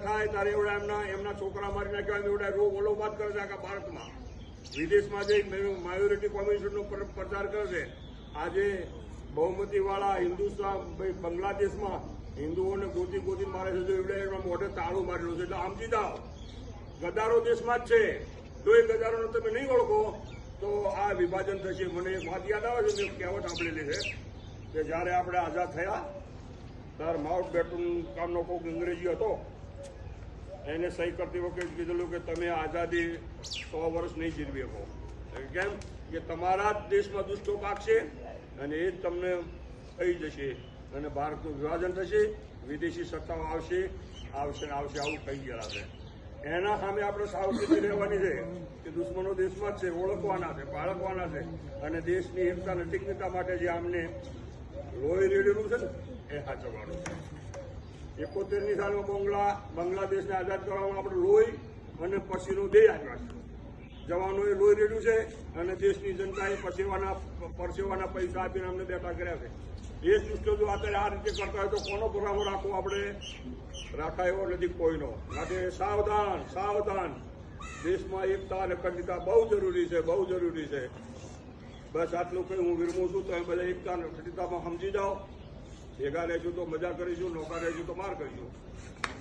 થાય ત્યારે એવડા એમના છોકરા મારી નાખ્યા એવડા રોગ ઓલો વાત કરે છે આખા ભારતમાં, વિદેશમાં જઈ માયોરિટી કોમ્યુનિટીનો પ્રચાર કરે છે. આજે બહુમતીવાળા હિન્દુસ્તાન બાંગ્લાદેશમાં હિન્દુઓને ગોતી મારે છે. એવડે એમના મોઢે તાળું મારેલું છે. એટલે સમજી જાઓ, ગદારો દેશમાં જ છે. જો એ ગદારોને તમે નહીં ઓળખો તો આ વિભાજન થશે. મને એક વાત યાદ આવે છે, મેં કહેવત સાંભળેલી છે કે જ્યારે આપણે આઝાદ થયા ત્યારે માઉન્ટ બેટન કામનો કોઈક અંગ્રેજી હતો, એને સહી કરતી વખતે કીધેલું કે તમે આઝાદી 100 વર્ષ નહીં જીરવી શકો. કેમ કે તમારા જ દેશમાં દુષ્ટો પાકશે અને એ જ તમને થઈ જશે અને ભારતનું વિભાજન થશે, વિદેશી સત્તાઓ આવશે આવું કહી ગયેલા છે. એના સામે આપણે સાવચેતી રહેવાની છે કે દુશ્મનો દેશમાં જ છે, ઓળખવાના છે, પાળખવાના છે અને દેશની એકતા અને ટિકિતા માટે જે આમને લોહી રેડેલું છે ને એ સાચવવાનું છે. 71ની સાલમાં બાંગ્લાદેશને આઝાદ કરવામાં આપણે લોહી અને પછીનો બે આપ્યા છે. જવાનોએ લોહી રેડ્યું છે અને દેશની જનતાએ પરસેવાના પૈસા આપીને અમને બેઠા કર્યા છે. દેશ દુષ્ટો જો અત્યારે આ રીતે કરતા હોય તો કોનો ભરાવો રાખવો? આપણે રાખાય એવો નથી કોઈનો. માટે સાવધાન. દેશમાં એકતા અને અખંડિતતા બહુ જરૂરી છે. બસ આટલું કંઈ હું વિરમું છું. તમે બધા એકતા અને અખંડિતતામાં સમજી જાઓ. ભેગા રહેશું તો મજા કરીશું, નોકા રહેશું તો માર કરીશું.